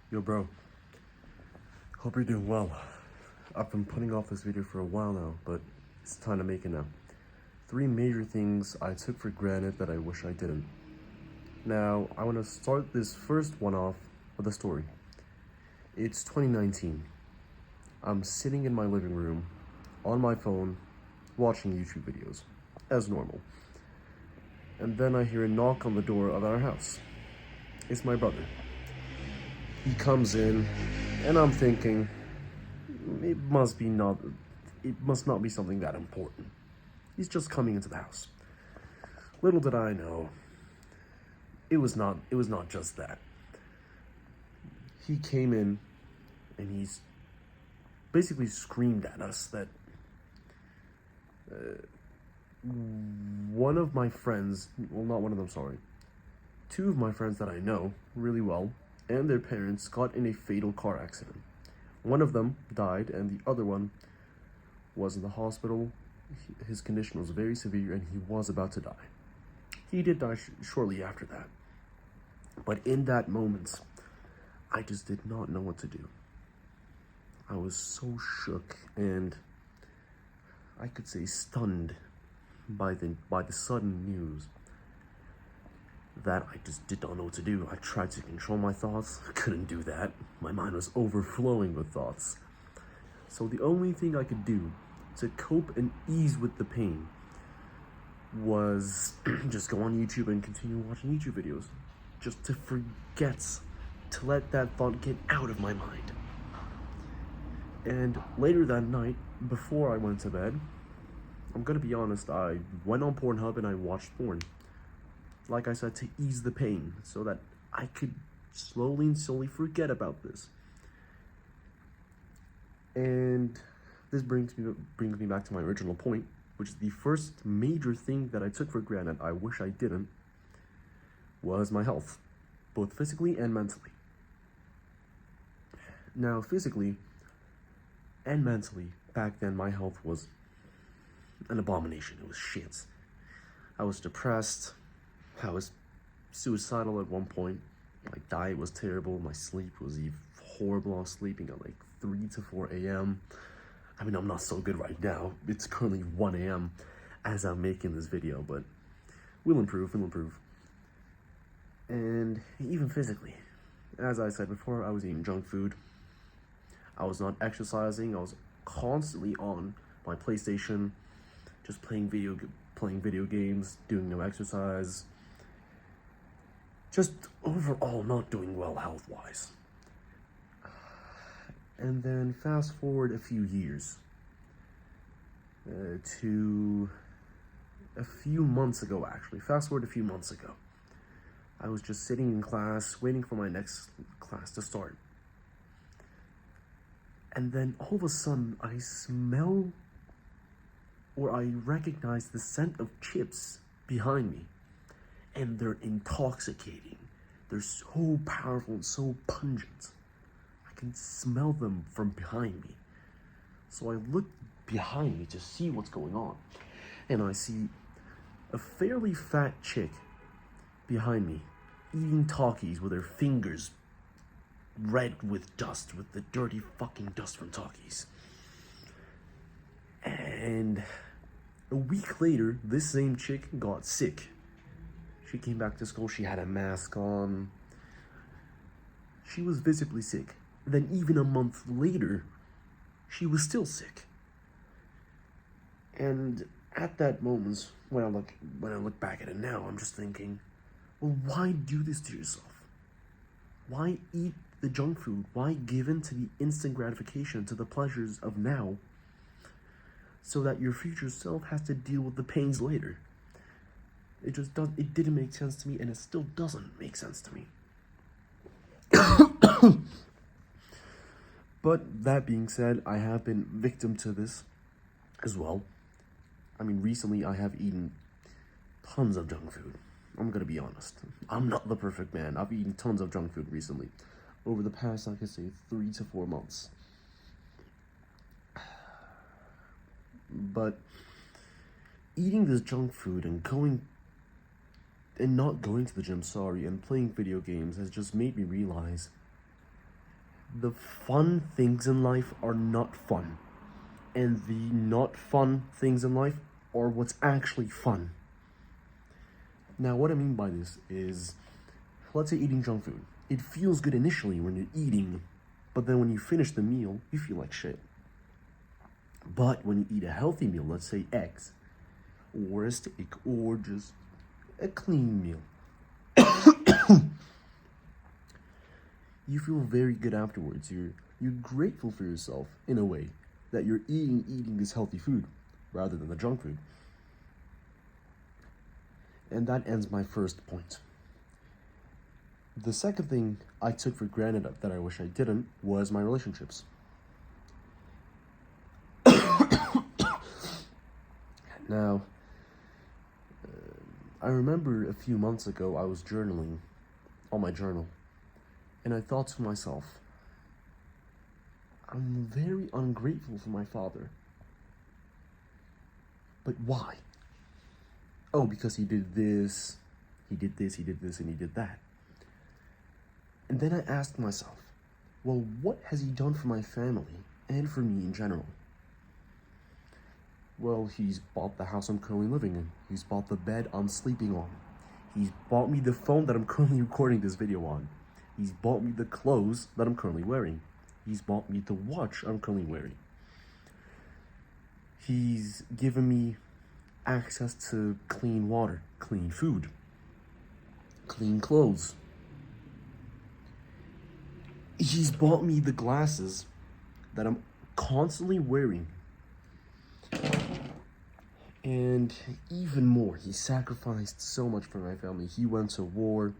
Yo bro, hope you're doing well. I've been putting off this video for a while now, but it's time to make it now. 3 major things I took for granted that I wish I didn't. Now, I want to start this first one off with a story. It's 2019. I'm sitting in my living room, on my phone, watching YouTube videos, as normal. And then I hear a knock on the door of our house. It's my brother. He comes in, and I'm thinking, it must not be something that important. He's just coming into the house. Little did I know, it was not just that. He came in, and he's basically screamed at us that one of my friends, well, not one of them, sorry, 2 of my friends that I know really well and their parents got in a fatal car accident. One of them died and the other one was in the hospital. His condition was very severe and he was about to die. He did die shortly after that. But in that moment, I just did not know what to do. I was so shook and I could say stunned by the sudden news that I just did not know what to do. I tried to control my thoughts, couldn't do that. My mind was overflowing with thoughts. So the only thing I could do to cope and ease with the pain was just go on YouTube and continue watching YouTube videos. Just to forget, to let that thought get out of my mind. And later that night, before I went to bed, I'm gonna be honest, I went on Pornhub and I watched porn. Like I said, to ease the pain, so that I could slowly forget about this. And this brings me back to my original point, which is the first major thing that I took for granted, I wish I didn't, was my health, both physically and mentally. Now, physically and mentally, back then my health was an abomination. It was shit. I was depressed. I was suicidal at one point. My diet was terrible. My sleep was horrible. I was sleeping at like 3 to 4 a.m. I mean, I'm not so good right now. It's currently 1 a.m. as I'm making this video, but we'll improve. And even physically, as I said before, I was eating junk food. I was not exercising. I was constantly on my PlayStation, just playing video games, doing no exercise. Just overall not doing well health-wise. And then fast forward a few years to a few months ago, actually. Fast forward a few months ago. I was just sitting in class, waiting for my next class to start. And then all of a sudden, I smell or I recognize the scent of chips behind me. And they're intoxicating. They're so powerful and so pungent. I can smell them from behind me. So I look behind me to see what's going on. And I see a fairly fat chick behind me eating Takis with her fingers red with dust, with the dirty fucking dust from Takis. And a week later, this same chick got sick. She came back to school, she had a mask on. She was visibly sick. Then even a month later, she was still sick. And at that moment, when I look back at it now, I'm just thinking, well, why do this to yourself? Why eat the junk food? Why give in to the instant gratification, to the pleasures of now, so that your future self has to deal with the pains later? It didn't make sense to me, and it still doesn't make sense to me. But that being said, I have been victim to this as well. I mean, recently I have eaten tons of junk food. I'm gonna be honest. I'm not the perfect man. I've eaten tons of junk food recently. Over the past, I could say, 3 to 4 months. But eating this junk food and not going to the gym, and playing video games has just made me realize The fun things in life are not fun, and the not fun things in life are what's actually fun. Now, what I mean by this is, let's say eating junk food. It feels good initially when you're eating, but then when you finish the meal, you feel like shit. But when you eat a healthy meal, let's say eggs, or a steak, or just a clean meal, you feel very good afterwards. You're grateful for yourself in a way that you're eating this healthy food rather than the junk food. And that ends my first point. The second thing I took for granted that I wish I didn't was my relationships. Now, I remember a few months ago I was journaling on my journal, and I thought to myself, I'm very ungrateful for my father. But why? Oh, because he did this, and he did that. And then I asked myself, well, what has he done for my family and for me in general? Well, he's bought the house I'm currently living in. He's bought the bed I'm sleeping on. He's bought me the phone that I'm currently recording this video on. He's bought me the clothes that I'm currently wearing. He's bought me the watch I'm currently wearing. He's given me access to clean water, clean food, clean clothes. He's bought me the glasses that I'm constantly wearing. And even more, he sacrificed so much for my family. He went to war.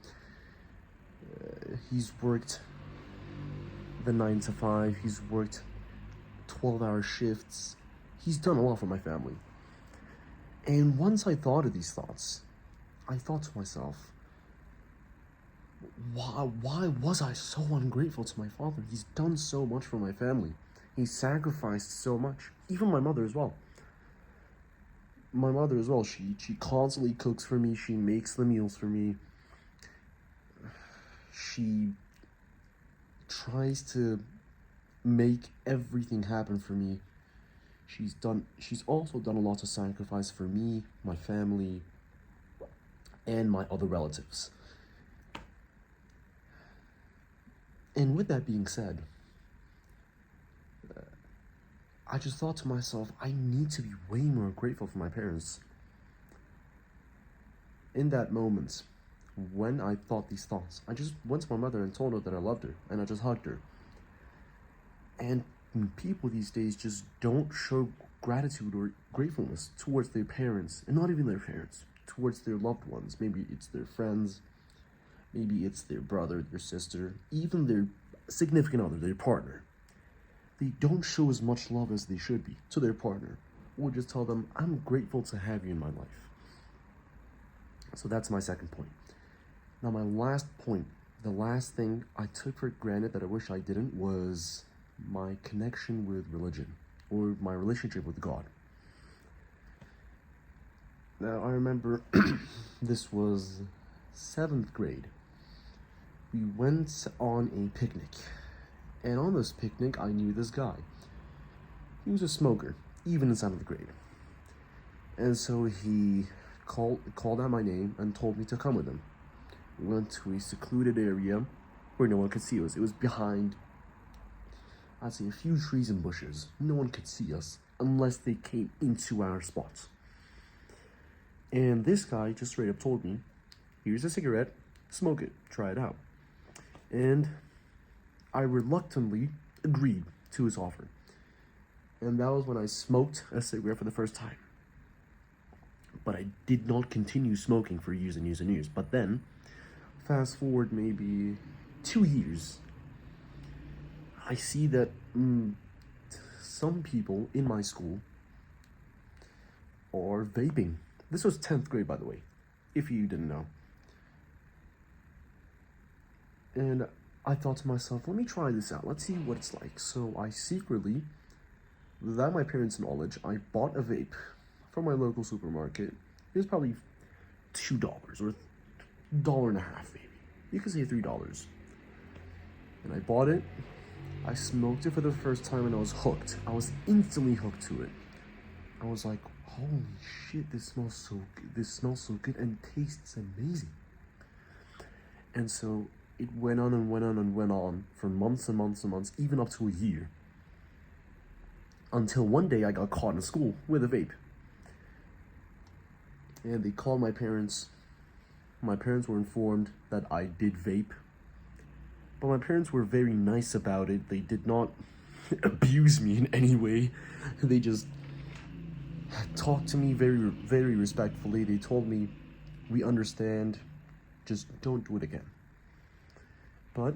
He's worked the 9 to 5. He's worked 12-hour shifts. He's done a lot for my family. And once I thought of these thoughts, I thought to myself, why was I so ungrateful to my father? He's done so much for my family. He sacrificed so much. Even my mother as well. My mother as well, she constantly cooks for me. She makes the meals for me. She tries to make everything happen for me. She's also done a lot of sacrifice for me, my family, and my other relatives. And with that being said, I just thought to myself, I need to be way more grateful for my parents. In that moment, when I thought these thoughts, I just went to my mother and told her that I loved her, and I just hugged her. And people these days just don't show gratitude or gratefulness towards their parents, and not even their parents, towards their loved ones. Maybe it's their friends, maybe it's their brother, their sister, even their significant other, their partner. They don't show as much love as they should be to their partner, or just tell them, I'm grateful to have you in my life. So that's my second point. Now my last point, the last thing I took for granted that I wish I didn't was my connection with religion, or my relationship with God. Now I remember this was 7th grade. We went on a picnic. And on this picnic, I knew this guy. He was a smoker, even in 7th grade. And so he called out my name and told me to come with him. We went to a secluded area where no one could see us. It was behind, I'd say, a few trees and bushes. No one could see us unless they came into our spot. And this guy just straight up told me, here's a cigarette, smoke it, try it out. And I reluctantly agreed to his offer. And that was when I smoked a cigarette for the first time. But I did not continue smoking for years and years and years. But then, fast forward maybe 2 years, I see that some people in my school are vaping. This was 10th grade, by the way, if you didn't know. And I thought to myself, let me try this out. Let's see what it's like. So I secretly, without my parents' knowledge, I bought a vape from my local supermarket. It was probably $2 or $1.50, maybe. You could say $3. And I bought it, I smoked it for the first time and I was hooked. I was instantly hooked to it. I was like, holy shit, this smells so good. This smells so good and tastes amazing. And so it went on and went on and went on for months and months and months, even up to a year. Until one day I got caught in school with a vape. And they called my parents. My parents were informed that I did vape. But my parents were very nice about it. They did not abuse me in any way. They just talked to me very, very respectfully. They told me, we understand, just don't do it again. But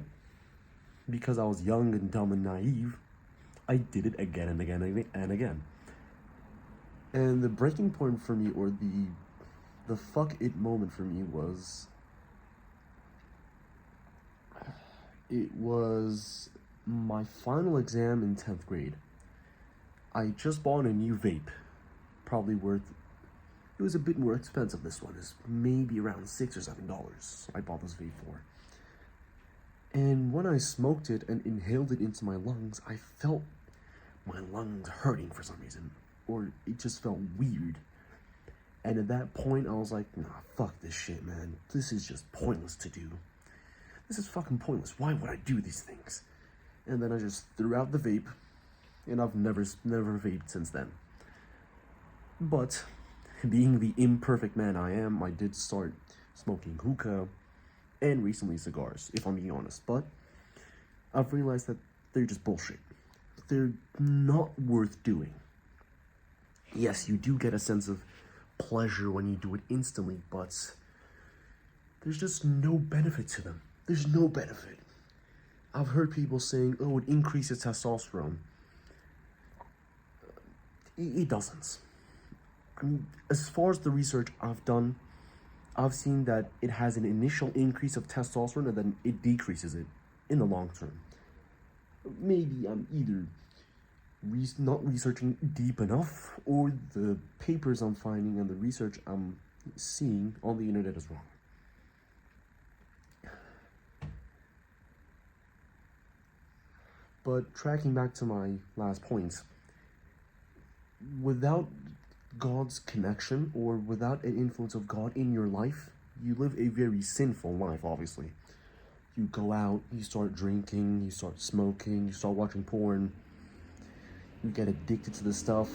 because I was young and dumb and naive, I did it again and again and again. And the breaking point for me, or the fuck it moment for me, was it was my final exam in 10th grade. I just bought a new vape, probably worth, it was a bit more expensive, this one is maybe around $6 or $7 I bought this vape for. And when I smoked it and inhaled it into my lungs, I felt my lungs hurting for some reason, or it just felt weird. And at that point, I was like, nah, fuck this shit, man. This is just pointless to do. This is fucking pointless. Why would I do these things? And then I just threw out the vape, and I've never vaped since then. But, being the imperfect man I am, I did start smoking hookah, and recently cigars, if I'm being honest. But, I've realized that they're just bullshit. They're not worth doing. Yes, you do get a sense of pleasure when you do it instantly, but there's just no benefit to them. There's no benefit. I've heard people saying, oh, it increases testosterone. It doesn't. I mean, as far as the research I've done, I've seen that it has an initial increase of testosterone and then it decreases it in the long term. Maybe I'm either not researching deep enough, or the papers I'm finding and the research I'm seeing on the internet is wrong. But tracking back to my last points, without God's connection, or without an influence of God in your life, you live a very sinful life, obviously. You go out, you start drinking, you start smoking, you start watching porn, you get addicted to the stuff,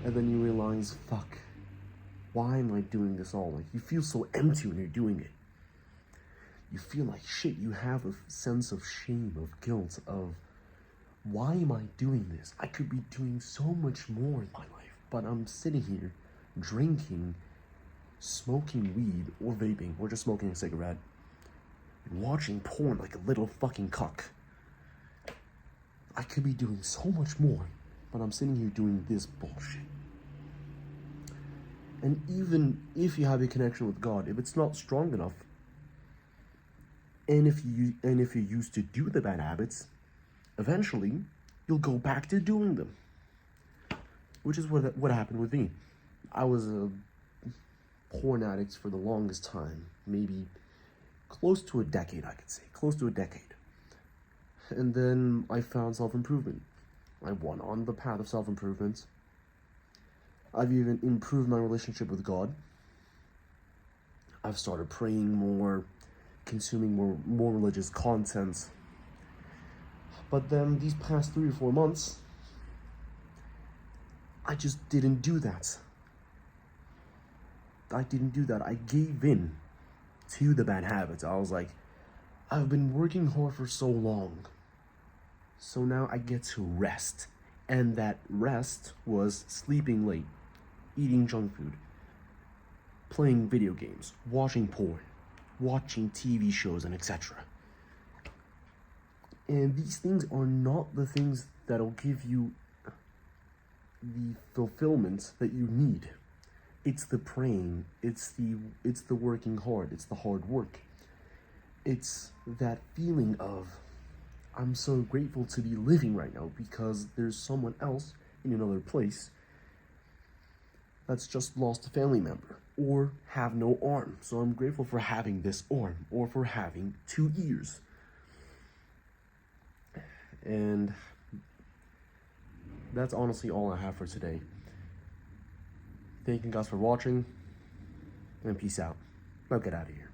and then you realize, fuck, why am I doing this all? Like, you feel so empty when you're doing it. You feel like shit. You have a sense of shame, of guilt, of why am I doing this? I could be doing so much more in my life, but I'm sitting here drinking, smoking weed, or vaping, or just smoking a cigarette, and watching porn like a little fucking cuck. I could be doing so much more, but I'm sitting here doing this bullshit. And even if you have a connection with God, if it's not strong enough, and if you used to do the bad habits, eventually you'll go back to doing them. Which is what happened with me. I was a porn addict for the longest time, maybe close to a decade, I could say, close to a decade. And then I found self-improvement. I went on the path of self-improvement. I've even improved my relationship with God. I've started praying more, consuming more religious content. But then these past 3 or 4 months, I just didn't do that. I gave in to the bad habits. I was like, I've been working hard for so long, so now I get to rest. And that rest was sleeping late, eating junk food, playing video games, watching porn, watching TV shows, and etc. And these things are not the things that'll give you the fulfillment that you need. It's the praying, it's the working hard, it's the hard work. It's that feeling of, I'm so grateful to be living right now because there's someone else in another place that's just lost a family member or have no arm. So I'm grateful for having this arm, or for having 2 ears. And that's honestly all I have for today. Thank you guys for watching, and peace out. Now get out of here.